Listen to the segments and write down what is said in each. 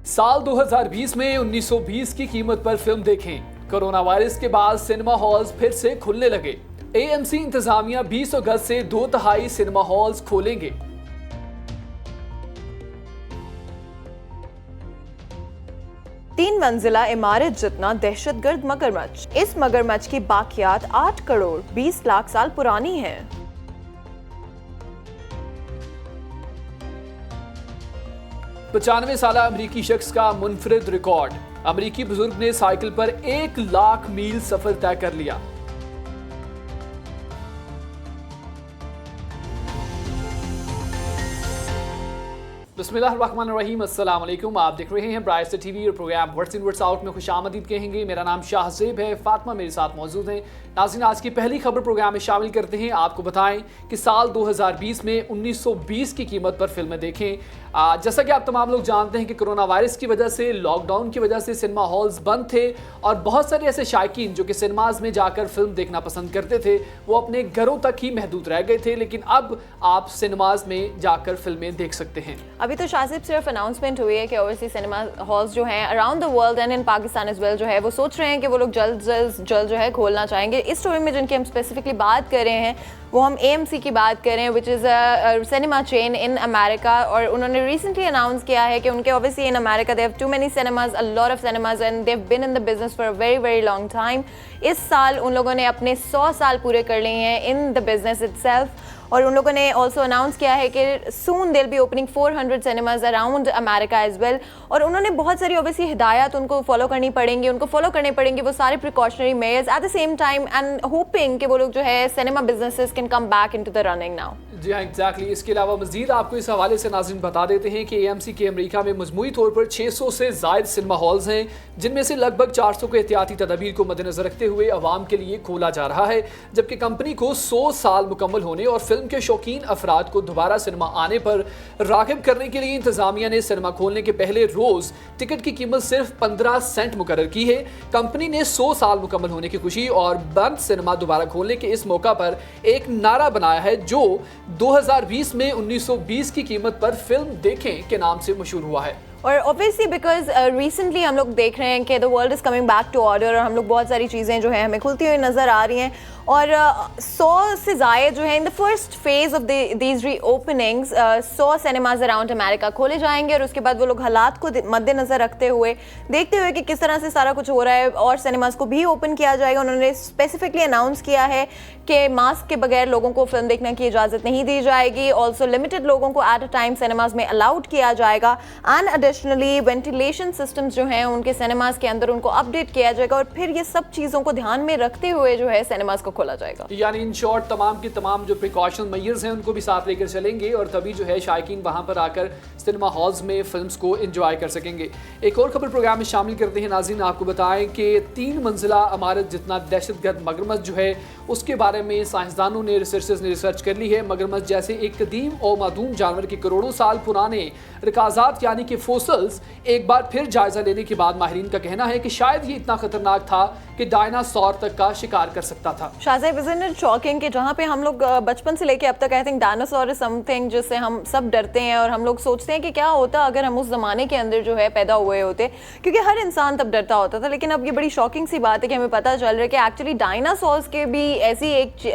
साल 2020 में 1920 की कीमत पर फिल्म देखें। कोरोना वायरस के बाद सिनेमा हॉल्स फिर से खुलने लगे। एएमसी इंतजामिया 20 अगस्त से 2/3 सिनेमा हॉल्स खोलेंगे। तीन मंजिला इमारत जितना दहशतगर्द मगरमच्छ। इस मगरमच्छ की बाकियात 8 करोड़ 20 लाख साल पुरानी है। 95 साल अमरीकी शख्स का मुनफरिद रिकॉर्ड। अमरीकी बुजुर्ग ने साइकिल पर 1 लाख मील सफर तय कर लिया। बिस्मिल्लाहिर्रहमानिर्रहीम, अस्सलाम वालेकुम। आप देख रहे हैं ब्राइट टीवी और program words in words out में खुशामदीद कहेंगे। मेरा नाम शाहजेब है, फातिमा मेरे साथ मौजूद हैं। नाज़रीन, आज की पहली खबर प्रोग्राम में शामिल करते हैं। आपको बताएं कि साल 2020 में 1920 की कीमत पर फिल्में देखें। जैसा कि आप तमाम लोग जानते हैं कि कोरोना वायरस की वजह से, लॉकडाउन की वजह से सिनेमा हॉल्स बंद थे और बहुत सारे ऐसे शायकीन जो कि सिनेमाज में जाकर फिल्म देखना पसंद करते थे वो अपने घरों तक ही महदूद रह गए थे, लेकिन अब आप सिनेमाज में जाकर फिल्में देख सकते हैं। अभी तो शासिब सिर्फ अनाउंसमेंट हुई है कि ओवरसीज सिनेमा हॉल्स जो हैं around the world and in Pakistan as well जो है वो सोच रहे हैं कि वो लोग जल्द जो है खोलना चाहेंगे। इस स्टोरी में जिनकी हम स्पेसिफिकली बात कर रहे हैं वो हम AMC की बात करें, which is a cinema chain in America. और उन्होंने रिसेंटली अनाउंस किया है कि उनके obviously in America they have too many cinemas, a lot of cinemas and they have been in the business for a very very long time. इस साल उन लोगों ने अपने 100 साल पूरे कर लिए हैं इन द बिजनेस इटसेल्फ। और उन लोगों ने ऑल्सो अनाउंस किया है कि soon they will be opening 400 cinemas around America as well. और उन्होंने बहुत सारी ऑब्वियसली हिदायत उनको फॉलो करनी पड़ेंगी, उनको फॉलो करने पड़ेंगे वो सारे precautionary measures at the same time and hoping कि वो लोग जो है cinema businesses can come back into the running now. जी हाँ, एग्जैक्टली। इसके अलावा मजीद आपको इस हवाले से नाज़रीन बता देते हैं कि AMC के अमेरिका में मजमूई तौर पर 600 से ज़ायद सिनेमा हॉल्स हैं, जिनमें से लगभग 400 को एहतियाती तदाबीर को मद्देनजर रखते हुए अवाम के लिए खोला जा रहा है, जबकि कंपनी को 100 साल मुकम्मल होने और फिल्म के शौकीन अफराद को दोबारा सिनेमा आने पर राग़िब करने के लिए इंतजामिया ने सिनेमा खोलने के पहले रोज़ टिकट की कीमत सिर्फ 15 सेंट मुकर्रर की है। कंपनी ने 100 साल मुकम्मल होने की खुशी और बंद सिनेमा दोबारा खोलने के इस मौका पर एक नारा बनाया है जो 2020 में 1920 की कीमत पर फिल्म देखें के नाम से मशहूर हुआ है। और ऑब्वियसली बिकॉज रिसेंटली हम लोग देख रहे हैं कि the world is coming back to order और हम लोग बहुत सारी चीज़ें जो हैं हमें खुलती हुई नज़र आ रही हैं। और 100 से ज़ायद जो है in the first phase of these री ओपनिंग्स 100 सिनेमाज अराउंड अमेरिका खोले जाएंगे और उसके बाद वो लोग हालात को मद्देनज़र रखते हुए देखते हुए कि किस तरह से सारा कुछ हो रहा है और सिनेमाज को भी ओपन किया जाएगा। उन्होंने स्पेसिफिकली अनाउंस किया है कि मास्क के बगैर लोगों को फिल्म देखने की इजाज़त नहीं दी जाएगी। ऑल्सो लिमिटेड लोगों को एट अ टाइम सिनेमाज में अलाउड किया जाएगा एंड एडिशनली वेंटिलेशन सिस्टम्स जो हैं उनके सिनेमाज के अंदर उनको अपडेट किया जाएगा और फिर ये सब चीज़ों को ध्यान में रखते हुए जो है सिनेमाज को खोला जाएगा। यानी इन शॉर्ट तमाम की तमाम जो प्रिकॉशन मेजर्स हैं उनको भी साथ लेकर चलेंगे और तभी जो है शायकीन वहां पर आकर सिनेमा हॉल्स में फिल्म्स को एंजॉय कर सकेंगे। एक और खबर प्रोग्राम में शामिल करते हैं नाज़रीन। आपको बताएं कि 3 मंजिला इमारत जितना दहशतगर्द मगरमच्छ जो है उसके बारे में साइंसदानों ने, रिसर्चर्स ने रिसर्च कर ली है। मगरमच्छ जैसे एक कदीम और मादूम जानवर के करोड़ों साल पुराने रिकाजात यानी कि फोसल्स एक बार फिर जायजा लेने के बाद माहिरीन का कहना है कि शायद ये इतना खतरनाक था कि डायनासोर तक का शिकार कर सकता था। शाहज़ेब, इज़न्ट इट शॉकिंग कि जहाँ पे हम लोग बचपन से लेके अब तक I think dinosaur is something जिससे हम सब डरते हैं और हम लोग सोचते हैं कि क्या होता अगर हम उस ज़माने के अंदर जो है पैदा हुए होते, क्योंकि हर इंसान तब डरता होता था। लेकिन अब ये बड़ी शॉकिंग सी बात है कि हमें पता चल रहा है कि एक्चुअली डायनासोर्स के भी ऐसी एक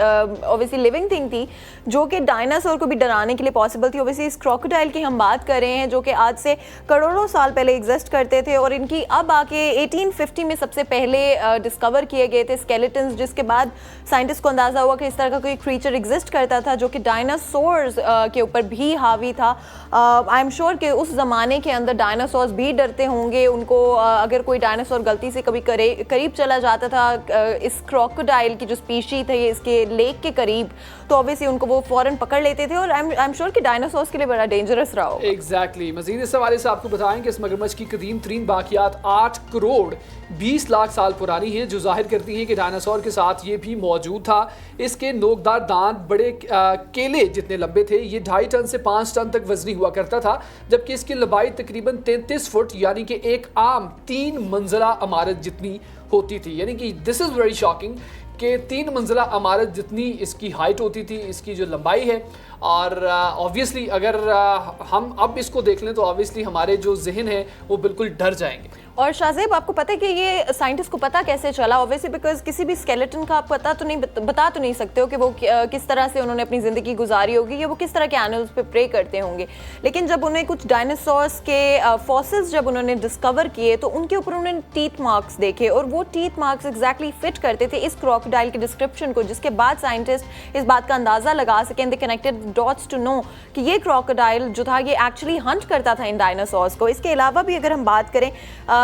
ऑब्वियसली लिविंग थिंग थी जो कि डायनासोर को भी डराने के लिए पॉसिबल थी। ऑब्वियसली इस क्रोकोडाइल की हम बात कर रहे हैं जो कि आज से करोड़ों साल पहले एग्जिस्ट करते थे और इनकी अब आके 1850 में सबसे पहले डिस्कवर किए गए थे स्केलेटन्स, जिसके बाद साइंटिस्ट को अंदाज़ा हुआ कि इस तरह का कोई क्रीचर एग्जिस्ट करता था जो कि डायनासोर्स के ऊपर भी हावी था। आई एम श्योर कि उस ज़माने के अंदर डायनासोर्स भी डरते होंगे। उनको अगर कोई डायनासोर गलती से कभी करीब चला जाता था इस क्रोकोडाइल की जो स्पीशी थी इसके लेक के करीब, तो ऑब्वियसली उनको वो फ़ौरन पकड़ लेते थे और आई एम श्योर कि डायनासोर्स के लिए बड़ा डेंजरस रहा होगा। एग्जैक्टली। मजीद इस हवाले से आपको बताएं कि इस मगरमच्छ की कदीम तरीन बाकियात 8 करोड़ 20 लाख साल पुरानी है, जो जाहिर करती हैं कि डायनासोर के साथ ये भी मौजूद था। इसके नोकदार दांत बड़े केले जितने लंबे थे। ये 2.5 टन से 5 टन तक वजनी हुआ करता था, जबकि इसकी लंबाई तकरीबन 33 फुट यानी कि एक आम 3 मंजिला इमारत जितनी होती थी। यानी कि दिस इज़ वेरी शॉकिंग कि 3 मंजिला इमारत जितनी इसकी हाइट होती थी, इसकी जो लंबाई है। और ऑब्वियसली अगर हम अब इसको देख लें तो ऑब्वियसली हमारे जो जहन है वो बिल्कुल डर जाएंगे। और शाहजेब, आपको पता है कि ये साइंटिस्ट को पता कैसे चला? ऑब्वियसली बिकॉज किसी भी स्केलेटन का आप बता तो नहीं सकते हो कि वो किस तरह से उन्होंने अपनी ज़िंदगी गुजारी होगी या वो किस तरह के एनिमल्स पे प्रे करते होंगे। लेकिन जब उन्हें कुछ डायनासोर्स के फॉसिल्स जब उन्होंने डिस्कवर किए तो उनके ऊपर उन्होंने टीथ मार्क्स देखे और वो टीथ मार्क्स एग्जैक्टली फिट करते थे इस क्रोकोडाइल के डिस्क्रिप्शन को, जिसके बाद साइंटिस्ट इस बात का अंदाज़ा लगा सकें, they connected dots to know कि ये क्रोकोडाइल जो था ये एक्चुअली हंट करता था इन डायनासोर्स को। इसके अलावा भी अगर हम बात करें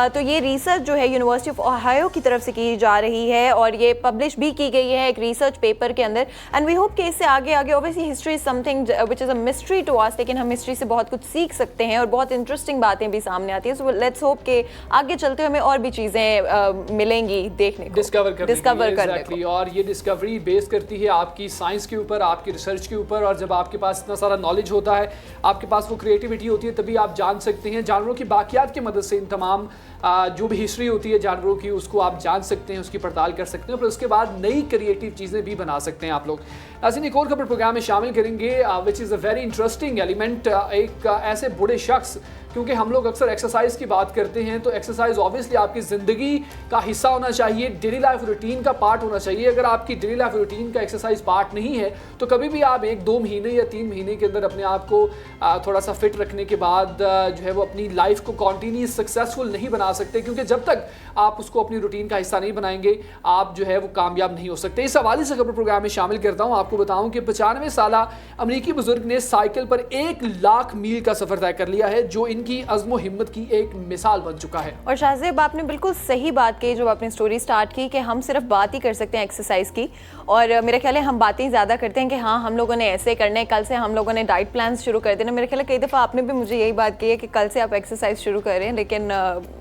तो ये रिसर्च जो है यूनिवर्सिटी ऑफ ओहायो की तरफ से की जा रही है और ये पब्लिश भी की गई है एक रिसर्च पेपर के अंदर। एंड वी होप कि इससे आगे आगे obviously history is something which is a mystery to us, लेकिन हम हिस्ट्री से बहुत कुछ सीख सकते हैं और बहुत इंटरेस्टिंग बातें भी सामने आती हैं। सो लेट्स होप कि आगे चलते हुए हमें और भी चीज़ें मिलेंगी देखने को, डिस्कवर करने को। और ये डिस्कवरी बेस करती है आपकी साइंस के ऊपर, आपकी रिसर्च के ऊपर, और जब आपके पास इतना सारा नॉलेज होता है, आपके पास वो क्रिएटिविटी होती है, तभी आप जान सकते हैं। जानवरों की बाकियात की मदद से इन तमाम जो भी हिस्ट्री होती है जानवरों की उसको आप जान सकते हैं, उसकी पड़ताल कर सकते हैं, फिर उसके बाद नई क्रिएटिव चीज़ें भी बना सकते हैं आप लोग। नाज़रीन, एक और खबर प्रोग्राम में शामिल करेंगे विच is a very interesting element. एक ऐसे बूढ़े शख्स, क्योंकि हम लोग अक्सर एक्सरसाइज की बात करते हैं तो एक्सरसाइज ऑब्वियसली आपकी ज़िंदगी का हिस्सा होना चाहिए, डेली लाइफ रूटीन का पार्ट होना चाहिए। अगर आपकी डेली लाइफ रूटीन का एक्सरसाइज पार्ट नहीं है तो कभी भी आप 1-2 महीने या 3 महीने के अंदर अपने आप को थोड़ा सा फिट रखने के बाद जो है वो अपनी लाइफ को कॉन्टीन्यूस सक्सेसफुल नहीं बना सकते, क्योंकि जब तक आप उसको अपनी रूटीन का हिस्सा नहीं बनाएंगे आप जो है वो कामयाब नहीं हो सकते। इस हवाले से खबर प्रोग्राम में शामिल करता हूँ। आपको बताऊँ कि 95 साला अमरीकी बुजुर्ग ने साइकिल पर 1 लाख मील का सफ़र तय कर लिया है, जो इनकी अज़्म हिम्मत की एक मिसाल बन चुका है। और शाहजेब, आपने बिल्कुल सही बात कही जब आपने स्टोरी स्टार्ट की कि हम सिर्फ बात ही कर सकते हैं एक्सरसाइज की, और मेरा ख्याल है हम बातें ज़्यादा करते हैं कि हाँ हम लोगों ने ऐसे करना है, कल से हम लोगों ने डाइट प्लान शुरू कर देना। मेरा ख्याल है कई दफ़ा आपने भी मुझे यही बात की है कि कल से आप एक्सरसाइज शुरू करें, लेकिन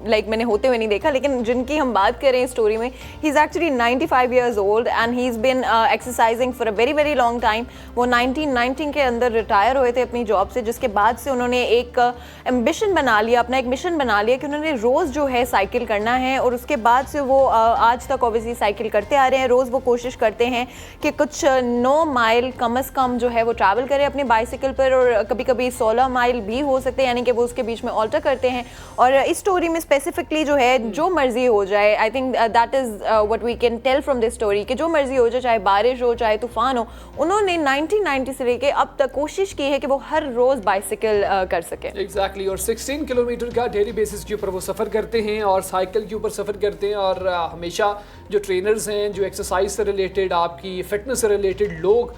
लाइक मैंने होते हुए नहीं देखा। लेकिन जिनकी हम बात कर रहे हैं स्टोरी में, he is actually 95 years old and he is been exercising for a very very long time. वो 1990 के अंदर रिटायर हुए थे अपनी जॉब से, जिसके बाद से उन्होंने एक एम्बिशन बना लिया, अपना एक मिशन बना लिया कि उन्होंने रोज़ जो है साइकिल करना है। और उसके बाद से वो आज तक ऑब्वियसली साइकिल करते आ रहे हैं। रोज़ वो कोशिश करते हैं कि कुछ 9 माइल कम से कम जो है वो ट्रैवल करें अपने बाइसिकल पर, और कभी कभी 16 माइल भी हो सकते हैं, यानी कि वो उसके बीच में ऑल्टर करते हैं। और इस स्टोरी में स्पेसिफिकली जो है जो मर्जी हो जाए, I think that is what we can tell from this story, कि जो मर्जी हो जाए, चाहे बारिश हो चाहे तूफान हो, उन्होंने 1990 से लेके अब तक कोशिश की है कि वो हर रोज़ बाइसिकल कर सके। एग्जैक्टली। और 16 किलोमीटर का डेली बेसिस के ऊपर वो सफ़र करते हैं और साइकिल के ऊपर सफ़र करते हैं। और हमेशा जो ट्रेनर्स हैं, जो एक्सरसाइज से रिलेटेड, आपकी फिटनेस से रिलेटेड लोग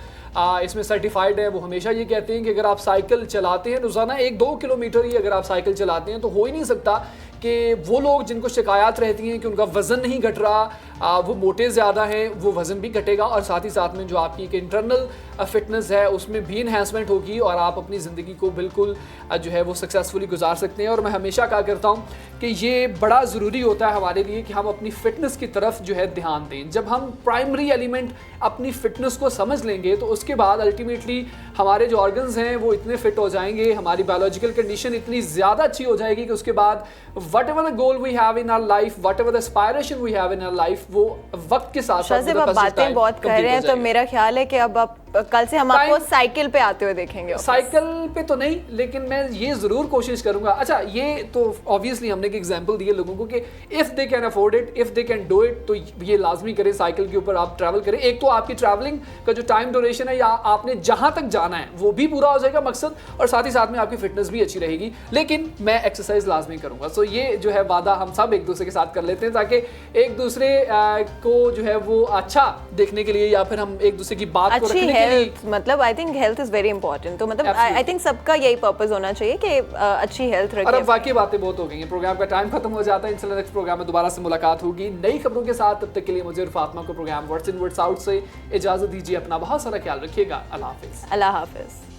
इसमें सर्टिफाइड है, वो हमेशा ये कहते हैं कि अगर आप साइकिल चलाते हैं रोज़ाना 1-2 किलोमीटर ही अगर आप साइकिल चलाते हैं तो हो ही नहीं सकता कि वो लोग जिनको शिकायत रहती हैं कि उनका वज़न नहीं घट रहा, वो मोटे ज़्यादा हैं, वो वज़न भी घटेगा और साथ ही साथ में जो आपकी एक इंटरनल फिटनेस है उसमें भी इन्हेंसमेंट होगी और आप अपनी ज़िंदगी को बिल्कुल जो है वो सक्सेसफुली गुजार सकते हैं। और मैं हमेशा कहा करता हूँ कि ये बड़ा ज़रूरी होता है हमारे लिए कि हम अपनी फ़िटनेस की तरफ जो है ध्यान दें। जब हम प्राइमरी एलिमेंट अपनी फ़िटनेस को समझ लेंगे तो उसके बाद अल्टीमेटली हमारे जो ऑर्गन्स हैं वो इतने फिट हो जाएंगे, हमारी बायोलॉजिकल कंडीशन इतनी ज़्यादा अच्छी हो जाएगी कि उसके बाद whatever the goal we have in our life, whatever the aspiration we have in our life, वो वक्त के साथ साथ जब आप बातें बहुत कर रहे हैं तो मेरा ख्याल है कि अब आप कल से हम आपको साइकिल पे आते हुए देखेंगे। साइकिल पे तो नहीं, लेकिन मैं ये ज़रूर कोशिश करूंगा। अच्छा, ये तो ऑब्वियसली हमने एक एग्जांपल दिए लोगों को कि if they can afford it, if they can do it, तो ये लाजमी करें, साइकिल के ऊपर आप ट्रैवल करें। एक तो आपकी ट्रैवलिंग का जो टाइम ड्यूरेशन है या आपने जहाँ तक जाना है वो भी पूरा हो जाएगा मकसद, और साथ ही साथ में आपकी फिटनेस भी अच्छी रहेगी। लेकिन मैं एक्सरसाइज लाजमी करूँगा। सो ये जो है वादा हम सब एक दूसरे के साथ कर लेते हैं ताकि एक दूसरे को जो है वो अच्छा देखने के लिए या फिर हम एक दूसरे की बात को रखने के लिए, मतलब I think health is very important. तो मतलब आई थिंक सबका यही पर्पस होना चाहिए कि अच्छी हेल्थ रखें। और अब वाकई बातें बहुत हो गई हैं, प्रोग्राम का टाइम खत्म हो जाता है। इंशाल्लाह नेक्स्ट प्रोग्राम में दोबारा से मुलाकात होगी नई खबरों के साथ। तब तक के लिए मुझे और फातिमा को program words in words out से इजाजत दीजिए। अपना बहुत सारा ख्याल रखिएगा। अल्लाह हाफिज। अल्लाह हाफिज।